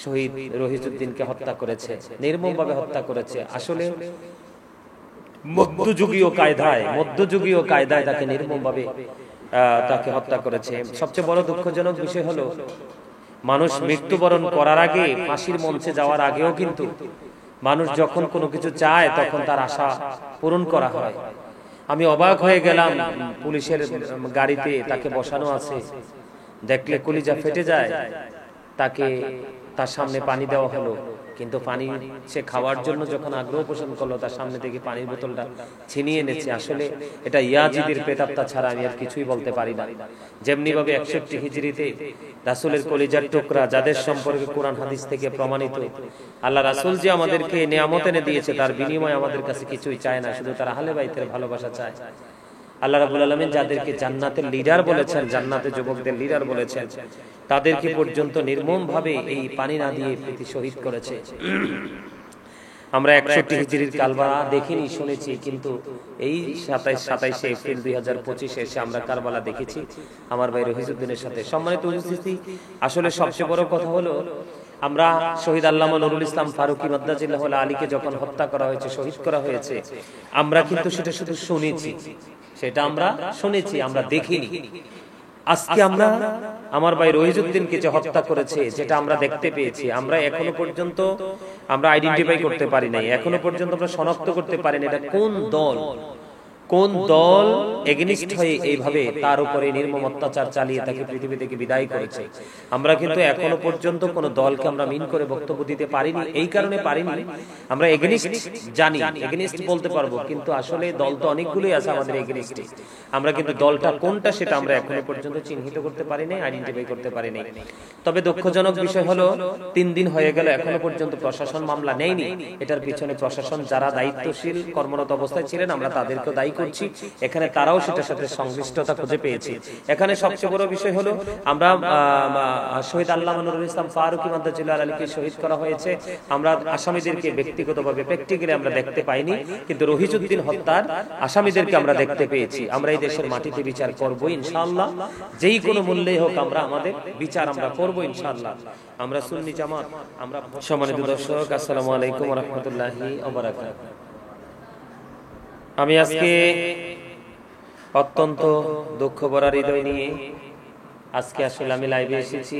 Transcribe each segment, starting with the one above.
শহীদ রহিজউদ্দিনকে হত্যা করেছে, নির্মমভাবে হত্যা করেছে। আসলে মধ্যযুগীয় কায়দায় তাকে নির্মমভাবে তাকে হত্যা করেছে। সবচেয়ে বড় দুঃখজনক বিষয় হলো মানুষ মৃত্যুবরণ করার আগে, ফাঁসির মঞ্চে যাওয়ার আগেও কিন্তু মানুষ যখন কোনো কিছু চায় তখন তার আশা পূরণ করা হয়। আমি অবাক হয়ে গেলাম, পুলিশের গাড়িতে তাকে বসানো আছে, দেখলে কলিজা ফেটে যায়। তার সামনে পানি দেওয়া হলো, কিন্তু পানি সে খাওয়ার জন্য যখন আগ্রহ পোষণ করলো, তার সামনে থেকে পানির বোতলটা ছিনিয়ে এনেছে। আসলে এটা ইয়াজিদের প্রেতাত্মা ছাড়া আমি আর কিছুই বলতে পারি না। যেমনি ভাবে 61 হিজরিতে রাসূলের কলিজার টুকরা, যাদের সম্পর্কে কোরআন হাদিস থেকে প্রমাণিত আল্লাহ রাসূল যে আমাদেরকে নিয়ামত এনে দিয়েছে, তার বিনিময়ে আমাদের কাছে কিছুই চায় না, শুধু তার আহলে বাইতের ভালোবাসা চায়। আল্লাহ রাব্বুল আলামিন যাদেরকে জান্নাতের লিডার বলেছেন, জান্নাতের যুবকদের লিডার বলেছেন, তাদেরকে পর্যন্ত নির্মমভাবে এই পানি না দিয়ে প্রীতি শহীদ করেছে। আমরা 61 হিজরির কারবালা দেখিনি, শুনেছি, কিন্তু এই 27 এপ্রিল 2025 এসে আমরা কারবালা দেখেছি আমার ভাই রহিজউদ্দিনের সাথে। সম্মানিত উপস্থিতি, আসলে সবচেয়ে বড় কথা হলো আমরা শহীদ আল্লামা নুরুল ইসলাম ফারুকী মাদ্দাজিল্লাহু আলীকে যখন হত্যা করা হয়েছে, শহীদ করা হয়েছে, আমরা কিন্তু সেটা শুধু শুনেছি, আমরা দেখিনি। আজকে আমরা আমার ভাই রহিজউদ্দিনকে যে হত্যা করেছে, যেটা আমরা দেখতে পেয়েছি, আমরা এখনো পর্যন্ত আমরা আইডেন্টিফাই করতে পারি নাই, এখনো পর্যন্ত আমরা শনাক্ত করতে পারি না এটা কোন দল এগেনিস্ট হয়ে এইভাবে তার উপরে নির্মম অত্যাচার চালিয়ে তাকে পৃথিবী থেকে বিদায় করেছে। আমরা কিন্তু এখনো পর্যন্ত কোন দলকে আমরা মিন করে বক্তব্য দিতে পারিনি। এই কারণে পারিনি, আমরা এগেনিস্ট জানি, এগেনিস্ট বলতে পারবো, কিন্তু আসলে দল তো অনেকগুলোই আছে আমাদের এগেনিস্টে। আমরা কিন্তু দলটা কোনটা সেটা আমরা এখনো পর্যন্ত চিহ্নিত করতে পারিনি, আইডেন্টিফাই করতে পারিনি। তবে দুঃখজনক বিষয় হলো 3 দিন হয়ে গেল এখনো পর্যন্ত প্রশাসন মামলা নেয়নি। এটার পিছনে প্রশাসন যারা দায়িত্বশীল কর্মরত অবস্থায় ছিলেন, আমরা তাদেরকেও দায়ী করছি। এখানে তারাও সেটার সাথে সংশ্লিষ্টতা খুঁজে পেয়েছে। এখানে সবচেয়ে বড় বিষয় হলো আমরা শহীদ আল্লামা নুরুল ইসলাম ফারুকী মাদ্দাজিল্লাহু আলীকে শহীদ করা হয়েছে, আমরা আসামিদেরকে ব্যক্তিগতভাবে প্র্যাকটিক্যালি আমরা দেখতে পাইনি, কিন্তু রহিজউদ্দিন হত্যার আসামিদেরকে আমরা দেখতে পেয়েছি। আমরা এই দেশের মাটিতে বিচার করব ইনশাআল্লাহ, যেই কোনো মূল্যে হোক আমরা আমাদের বিচার আমরা করব ইনশাআল্লাহ। আমরা সুন্নি জামাত। আমরা সম্মানিত দর্শক, আসসালামু আলাইকুম ওয়া রাহমাতুল্লাহি ওয়া বারাকাতুহু। আমি আজকে অত্যন্ত দুঃখ ভরা হৃদয় নিয়ে আজকে আসলে আমি লাইভে এসেছি,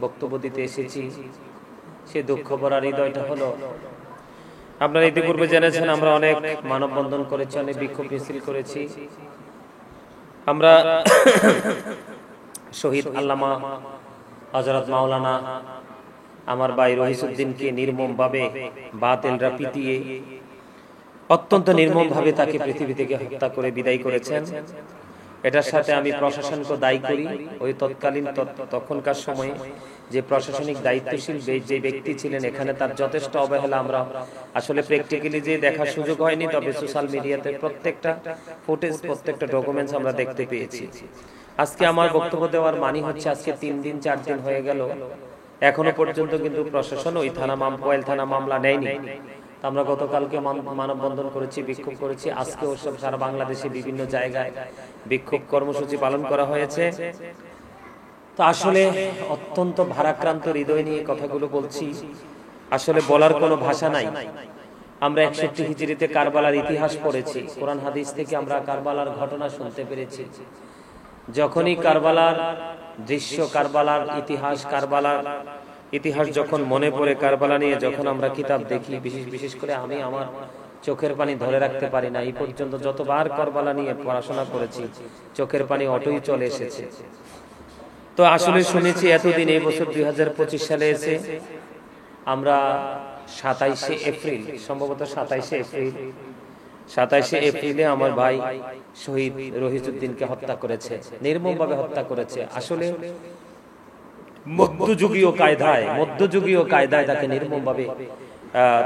বক্তব্য দিতে এসেছি। সে দুঃখ ভরা হৃদয়টা হলো, আপনারা ইতিপূর্বে জেনেছেন আমরা অনেক মানববন্ধন করেছি, অনেক বিক্ষোভ মিছিল করেছি। আমরা শহীদ আল্লামা হযরত মাওলানা আমার ভাই রহিজউদ্দিনকে নির্মমভাবে বাতিলরা পিটিয়ে অত্যন্ত নির্মমভাবে তাকে পৃথিবী থেকে হত্যা করে বিদায় করেছেন। এটার সাথে আমি প্রশাসনকে দায়ী করি। ওই তখনকার সময়ে যে প্রশাসনিক দায়িত্বশীল যে ব্যক্তি ছিলেন, এখানে তার যথেষ্ট অবহেলা আমরা আসলে প্র্যাকটিক্যালি যে দেখার সুযোগ হয়নি, তবে সোশ্যাল মিডিয়াতে প্রত্যেকটা ফুটেজ, প্রত্যেকটা ডকুমেন্টস আমরা দেখতে পেয়েছি। আজকে আমার বক্তব্য দেওয়ার মানে হচ্ছে, আজকে 3 দিন 4 দিন হয়ে গেল, এখনো পর্যন্ত কিন্তু প্রশাসন ওই কোয়েল থানা মামলা নেয়নি। আমরা গতকালকে মানববন্ধন করেছি, বিক্ষোভ করেছি, আজকেও সারা বাংলাদেশে বিভিন্ন জায়গায় বিক্ষোভ কর্মসূচি পালন করা হয়েছে। তো আসলে অত্যন্ত ভারাক্রান্ত হৃদয় নিয়ে কথাগুলো বলছি, আসলে বলার কোনো ভাষা নাই। আমরা 61 হিজরিতে কারবালার ইতিহাস পড়েছি, কোরআন হাদিস থেকে আমরা কারবালার ঘটনা শুনতে পেরেছি। যখনই কারবালার দৃশ্য, কারবালার ইতিহাস যখন মনে পড়ে, কারবালা নিয়ে যখন আমরা কিতাব দেখি, বিশেষ করে আমি আমার চোখের পানি ধরে রাখতে পারি না। এই পর্যন্ত যতবার কারবালা নিয়ে পড়াশোনা করেছি, চোখের পানি অটোই চলে এসেছে। তো আসলে শুনেছি এতদিন, এই বছর 2025 সালে এসে আমরা 27শে এপ্রিল, সম্ভবত 27শে এপ্রিলে আমার ভাই শহীদ রহিজউদ্দিনকে হত্যা করেছে, নির্মমভাবে হত্যা করেছে। আসলে মধ্যযুগীয় কায়দায় তাকে নির্মমভাবে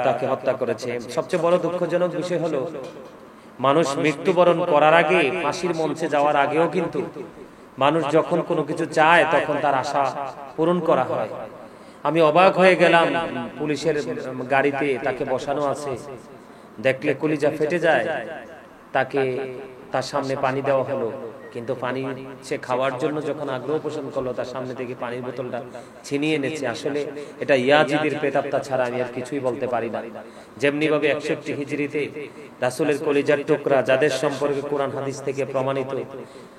তাকে হত্যা করেছে। সবচেয়ে বড় দুঃখজনক বিষয় হলো মানুষ মৃত্যুবরণ করার আগে, ফাঁসির মঞ্চে যাওয়ার আগেও কিন্তু মানুষ যখন কোনো কিছু চায় তখন তার আশা পূরণ করা হয়। আমি অবাক হয়ে গেলাম, পুলিশের গাড়িতে তাকে বসানো আছে, দেখলে কলিজা ফেটে যায়। তার সামনে পানি দেওয়া হলো, কিন্তু পানি সে খাওয়ার জন্য যখন আগ্রহ পোষণ করলো, তার সামনে থেকে পানির বোতলটা ছিনিয়ে এনেছে। আসলে এটা ইয়াজিদের প্রেতাত্মা ছাড়া আমি আর কিছুই বলতে পারি না। যেমনি ভাবে 61 হিজরিতে রাসূলের কলিজার টুকরা, যাদের সম্পর্কে কোরআন হাদিস থেকে প্রমাণিত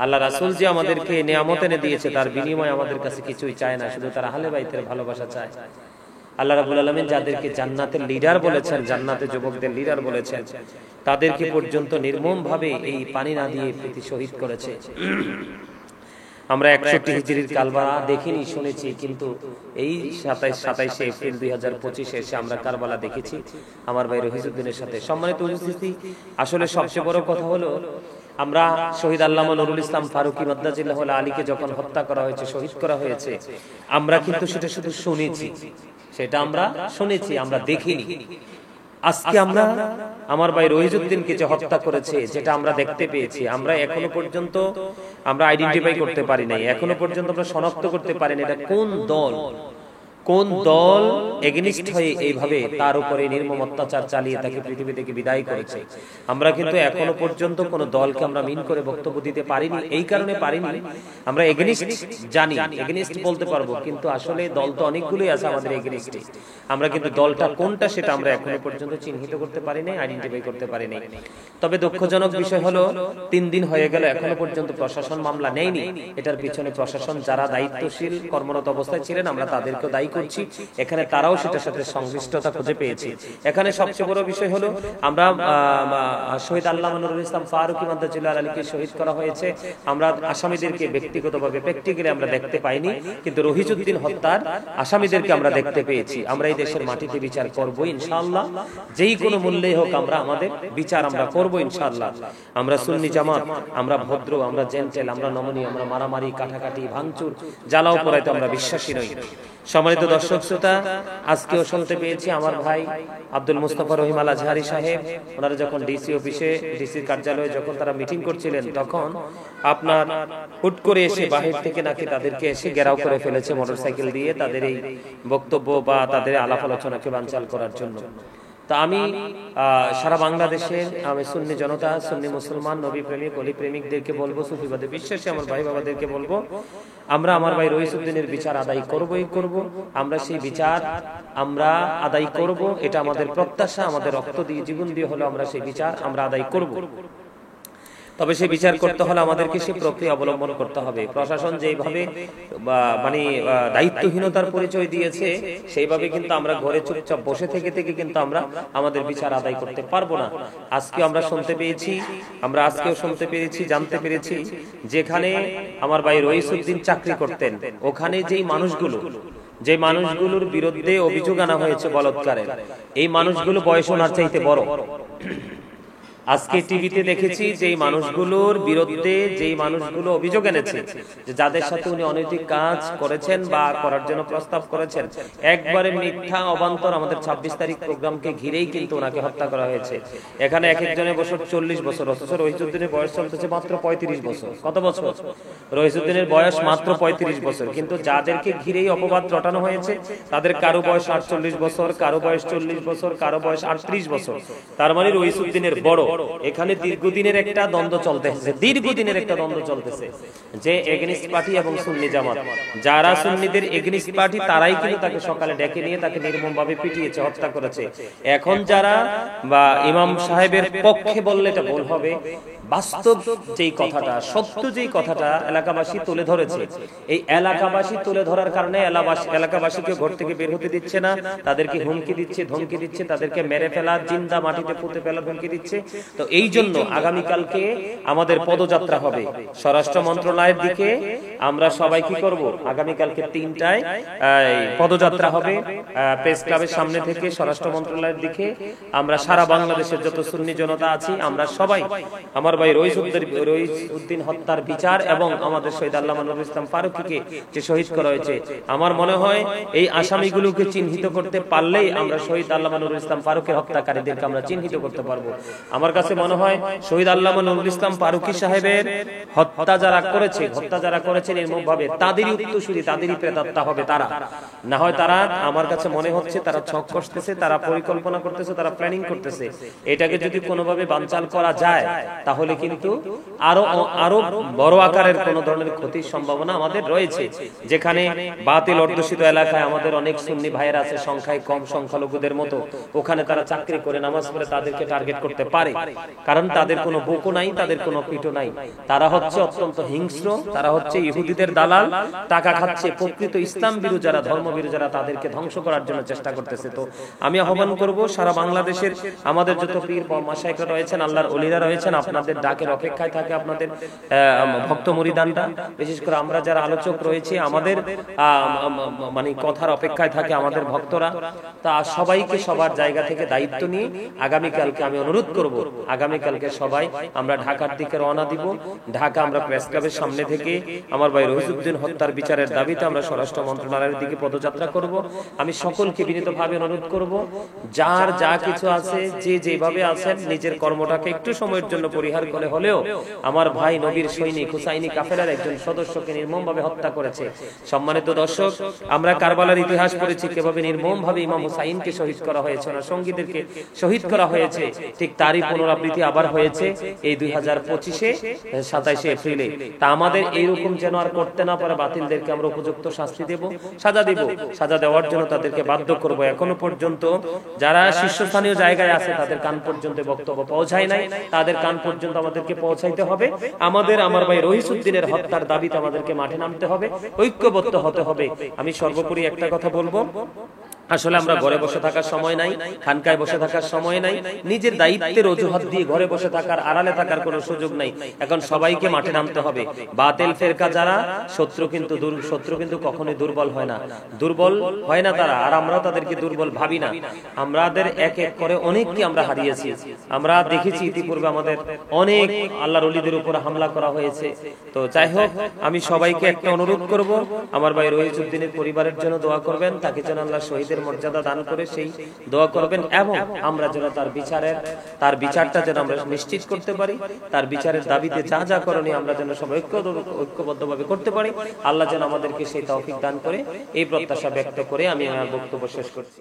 আল্লাহ রাসূল যে আমাদেরকে নিয়ামত এনে দিয়েছে, তার বিনিময়ে আমাদের কাছে কিছুই চায় না, শুধু তার আহলে বাইতের ভালোবাসা চায়। আল্লাহ রাব্বুল আলামিন যাদেরকে জান্নাতের লিডার বলেছেন, জান্নাতে যুবকদের লিডার বলেছেন, তাদেরকে পর্যন্ত নির্মমভাবে এই পানি না দিয়ে প্রীতি শহীদ করেছে। আমরা 61 হিজরির কারবালা দেখিনি, শুনেছি, কিন্তু এই 27 এপ্রিল 2025 এসে আমরা কারবালা দেখেছি আমার ভাই রহিজউদ্দিনের সাথে। সম্মানিত উপস্থিতি, আসলে সবচেয়ে বড় কথা হলো আমরা শহীদ আল্লামা নুরুল ইসলাম ফারুকী মাদ্দাজিল্লাহু আলীকে যখন হত্যা করা হয়েছে, শহীদ করা হয়েছে, আমরা কিন্তু সেটা শুধু শুনেছি, আমরা দেখিনি। আজকে আমরা আমার ভাই রহিজউদ্দিনকে যে হত্যা করেছে, যেটা আমরা দেখতে পেয়েছি, আমরা এখনো পর্যন্ত আমরা আইডেন্টিফাই করতে পারি নাই, এখনো পর্যন্ত আমরা শনাক্ত করতে পারি না এটা কোন দল এগেনিস্ট হয়ে এইভাবে তার উপরে নির্মম অত্যাচার চালিয়ে তাকে পৃথিবী থেকে বিদায় করেছে। আমরা কিন্তু এখনো পর্যন্ত কোন দলকে আমরা মিন করে বক্তব্য দিতে পারিনি। এই কারণে পারিনি, আমরা এগেনিস্ট জানি, এগেনিস্ট বলতে পারবো, কিন্তু আসলে দল তো অনেকগুলোই আছে আমাদের এগেনিস্টে। আমরা কিন্তু দলটা কোনটা সেটা আমরা এখনো পর্যন্ত চিহ্নিত করতে পারি নাই, আইডেন্টিফাই করতে পারি নাই। তবে দুঃখজনক বিষয় হলো 3 দিন হয়ে গেল এখনো পর্যন্ত প্রশাসন মামলা নেয়নি। এটার পিছনে প্রশাসন যারা দায়িত্বশীল কর্মরত অবস্থায় ছিলেন, আমরা তাদেরকে দায়ী করছি। এখানে তারাও সেটার সাথে সংশ্লিষ্টতা খুঁজে পেয়েছে। এখানে সবচেয়ে বড় বিষয় হলো আমরা শহীদ আল্লামা নুরুল ইসলাম ফারুকী মাদ্দাজিল্লাহু আলীকে শহীদ করা হয়েছে, আমরা আসামিদেরকে ব্যক্তিগতভাবে প্র্যাকটিক্যালি আমরা দেখতে পাইনি, কিন্তু রহিজউদ্দিন হত্যার আসামিদেরকে আমরা দেখতে পেয়েছি। আমরা এই দেশের মাটিতে বিচার করব ইনশাআল্লাহ, যেই কোনো মূল্যেই হোক আমরা আমাদের বিচার আমরা করব ইনশাআল্লাহ। আমরা সুন্নি জামাত, আমরা ভদ্র, আমরা জেন্টেল, আমরা নমনীয়, আমরা মারামারি, কাটাকাটি, ভাঙচুর, জ্বালাও পোড়াইতে আমরা বিশ্বাসী নই। সম্মানিত দর্শক শ্রোতা, আজকেও শুনতে পেয়েছি আমার ভাই আব্দুল মুস্তাফা রহিম আল আজহারি সাহেব, ওনারা যখন ডিসি অফিসে, ডিসির কার্যালয়ে যখন তারা মিটিং করছিলেন, তখন আপনার হুট করে এসে বাহির থেকে নাকি তাদেরকে এসে ঘেরাও করে ফেলেছে মোটরসাইকেল দিয়ে, তাদের এই বক্তব্য বা তাদের আলাপ আলোচনাকে বানচাল করার জন্য। তা আমি সারা বাংলাদেশের আমি সুন্নি জনতা, সুন্নি মুসলমান, নবী প্রেমিক, অলি প্রেমিকদেরকে বলবো, সুফিবাদে বিশ্বাসী আমার ভাই বাবাদেরকে বলবো, আমরা আমার ভাই রহিজউদ্দিনের বিচার আদায় করবই করব। আমরা সেই বিচার আমরা আদায় করব, এটা আমাদের প্রত্যাশা, আমাদের রক্ত দিয়ে, জীবন দিয়ে হলো আমরা সেই বিচার আমরা আদায় করব। তবে সেই বিচার করতে হলে আমাদেরকে সেই প্রক্রিয়া অবলম্বন করতে হবে। প্রশাসন যেভাবে মানে দায়িত্বহীনতার পরিচয় দিয়েছে, সেইভাবে কিন্তু আমরা ঘরে চুপচাপ বসে থেকে কিন্তু আমরা আমাদের বিচার আদায় করতে পারবো না। আজকে আমরা শুনতে পেয়েছি, আমরা আজকেও শুনতে পেরেছি, জানতে পেরেছি, যেখানে আমার ভাই রহিজউদ্দিন চাকরি করতেন, ওখানে যেই মানুষগুলোর বিরুদ্ধে অভিযোগ আনা হয়েছে বলাৎকারের, এই মানুষগুলো বয়স ওনার চাইতে বড়। আজকে টিভিতে দেখেছি যেই মানুষগুলোর বিরুদ্ধে যেই মানুষগুলো অভিযোগ এনেছে, যে যাদের সাথে উনি অনৈতিক কাজ করেছেন বা করার জন্য প্রস্তাব করেছেন, একবারে মিথ্যা অবান্তর আমাদের 26 তারিখ প্রোগ্রামকে ঘিরেই কিন্তু ওনাকে হত্যা করা হয়েছে। এখানে এক একজনের বছর 40 বছর, অথচ রহিজউদ্দিনের বয়স চলতেছে মাত্র 35 বছর। কত বছর? রহিজউদ্দিনের বয়স মাত্র 35 বছর, কিন্তু যাদেরকে ঘিরেই অপবাদ রটানো হয়েছে তাদের কারো বয়স 48 বছর, কারো বয়স 40 বছর, কারো বয়স 38 বছর। তার মানে রহিজউদ্দিনের বড়। এখানে দীর্ঘদিনের একটা দ্বন্দ্ব চলতেছে, যে এগেনিস্ট পার্টি এবং সুন্নি জামাত। যারা সুন্নিদের এগেনিস্ট পার্টি, তারাই কিন্তু তাকে সকালে ডেকে নিয়ে তাকে নির্মমভাবে পিটিয়েছে, হত্যা করেছে। এখন যারা বা ইমাম সাহেবের পক্ষে বললে এটা ভুল হবে, বাস্তব যেই কথাটা, সত্য যেই কথাটা এলাকাবাসী তুলে ধরেছে, এই এলাকাবাসী তুলে ধরার কারণে এলাকাবাসীকে ঘর থেকে বের হতে দিচ্ছে না, তাদেরকে হুমকি দিচ্ছে, ধমকি দিচ্ছে, তাদেরকে মেরে ফেলা, জিন্দা মাটিতে পুঁতে ফেলার হুমকি দিচ্ছে। তো এই জন্য আগামীকালকে আমাদের পদযাত্রা হবে স্বরাষ্ট্র মন্ত্রণালয়ের দিকে। আমরা সবাই কি করব, আগামীকালকে 3টায় পদযাত্রা হবে প্রেস ক্লাবের সামনে থেকে স্বরাষ্ট্র মন্ত্রণালয়ের দিকে। আমরা সারা বাংলাদেশের যত সুন্নি জনতা আছি, আমরা সবাই আমার ভাই রহিজউদ্দিন হত্যার বিচার এবং আমাদের শহীদ আল্লামা নুরুল ইসলাম ফারুকীকে যে শহীদ করা হয়েছে, আমার মনে হয় এই আসামিগুলোকে চিহ্নিত করতে পারলেই আমরা শহীদ আল্লামা নুরুল ইসলাম ফারুকের হত্যাকারীদেরকে আমরা চিহ্নিত করতে পারবো। আমার আমার কাছে মনে হয় শহীদ আল্লামা নুরুল ইসলাম ফারুকী সাহেবের হত্যা যারা করেছে নির্মমভাবে, তাদেরই উত্তরসূরি, তাদেরই প্রেতাত্মা হবে তারা। না হয় তারা, আমার কাছে মনে হচ্ছে তারা ছক কষতেছে, তারা পরিকল্পনা করতেছে, তারা প্ল্যানিং করতেছে। এটাকে যদি কোনোভাবে বানচাল করা যায় তাহলে কিন্তু আরো বড় আকারের কোন ধরনের ক্ষতির সম্ভাবনা আমাদের রয়েছে। যেখানে বাতিল অধ্যুষিত এলাকায় আমাদের অনেক সুন্নি ভাইয়েরা আছে, সংখ্যায় কম, সংখ্যালঘুদের মতো, ওখানে তারা চাকরি করে নামাজ পড়ে তাদেরকে টার্গেট করতে পারে, কারণ তাদের কোনো বুকও নাই, তাদের কোনো পিঠও নাই। তারা হচ্ছে অত্যন্ত হিংস্র, তারা হচ্ছে ইহুদিদের দালাল, টাকা খাচ্ছে। প্রকৃত ইসলাম বিরোধী যারা, ধর্মবিরোধী যারা, তাদেরকে ধ্বংস করার জন্য চেষ্টা করতেছে। তো আমি আহ্বান করব সারা বাংলাদেশের আমাদের যত পীর মাশায়েখরা রয়েছেন, আল্লাহর ওলিরা রয়েছেন, আপনাদের ডাকের অপেক্ষায় থাকে আপনাদের ভক্ত মুরিদানরা। বিশেষ করে আমরা যারা আলোচক রয়েছে, আমাদের মানে কথার অপেক্ষায় থাকে আমাদের ভক্তরা। তা সবাইকে সবার জায়গা থেকে দায়িত্ব নিয়ে আগামীকালকে আমি অনুরোধ করব, আগামীকালকে সবাই আমরা ঢাকার দিকে রওনা দিব। ঢাকা আমরা প্রেস ক্লাবের সামনে থেকে আমার ভাই রহিজউদ্দিন হত্যার বিচারের দাবিতে আমরা স্বরাষ্ট্র মন্ত্রণালয়ের দিকে পদযাত্রা করব। আমি সকলকে বিনীতভাবে অনুরোধ করব, যার যা কিছু আছে, যে যেভাবে আছেন, নিজের কর্মটাকে একটু সময়ের জন্য পরিহার করে হলেও আমার ভাই নবীর সৈনিক হুসাইনি কাফেলার একজন সদস্যকে নির্মমভাবে হত্যা করেছে। সম্মানিত দর্শক, আমরা কারবালার ইতিহাস পড়েছি কিভাবে নির্মমভাবে ইমাম হুসাইনকে শহীদ করা হয়েছে, ওনার সঙ্গীদেরকে শহীদ করা হয়েছে। ঠিক তারই পুনরাবৃত্তি আবার হয়েছে এই 2025-এ 27 এপ্রিলে। তা আমাদের এইরকম যেন আর করতে না পারে, বাতিলদেরকে আমরা উপযুক্ত শাস্তি দেব, সাজা দেব, সাজা দেওয়ার জন্য তাদেরকে বাধ্য করব। এখনো পর্যন্ত যারা শীর্ষস্থানীয় জায়গায় আছে তাদের কান পর্যন্ত বক্তব্য পৌঁছায় নাই, তাদের কান পর্যন্ত আমাদেরকে পৌঁছাইতে হবে। আমার ভাই রহিসউদ্দিনের হত্যার দাবিতে আমাদেরকে মাঠে নামতে হবে, ঐক্যবদ্ধ হতে হবে। আমি সর্বোপরি একটা কথা বলবো, আসলে আমরা ঘরে বসে থাকার সময় নাই, খানকায় বসে থাকার সময় নাই, নিজের দায়িত্বের অজুহাত দিয়ে ঘরে বসে থাকার, আড়ালে থাকার কোনো সুযোগ নাই। এখন সবাইকে মাঠে নামতে হবে। বাতিল ফেরকা যারা, শত্রু কিন্তু কখনোই দুর্বল হয় না, দুর্বল হয় না তারা, আর আমরাও তাদেরকে দুর্বল ভাবি না। আমাদের এক এক করে অনেককে আমরা হারিয়েছি। আমরা দেখেছি ইতিপূর্বে আমাদের অনেক আল্লাহর ওলিদের উপর হামলা করা হয়েছে। তো যাই হোক, আমি সবাইকে একটা অনুরোধ করব, আমার ভাই রহিজউদ্দিনের পরিবারের জন্য দোয়া করবেন, তাকে যেন আল্লাহ শহীদের মর্যাদা দান করে সেই দোয়া করবেন, এবং আমরা যেন তার বিচারটা যেন আমরা নিশ্চিত করতে পারি, তার বিচারের দাবিতে যা যা করণীয় আমরা যেন সবাই ঐক্যবদ্ধভাবে করতে পারি। আল্লাহ যেন আমাদেরকে সেই তৌফিক দান করে, এই প্রত্যাশা ব্যক্ত করে আমি আমার বক্তব্য শেষ করছি।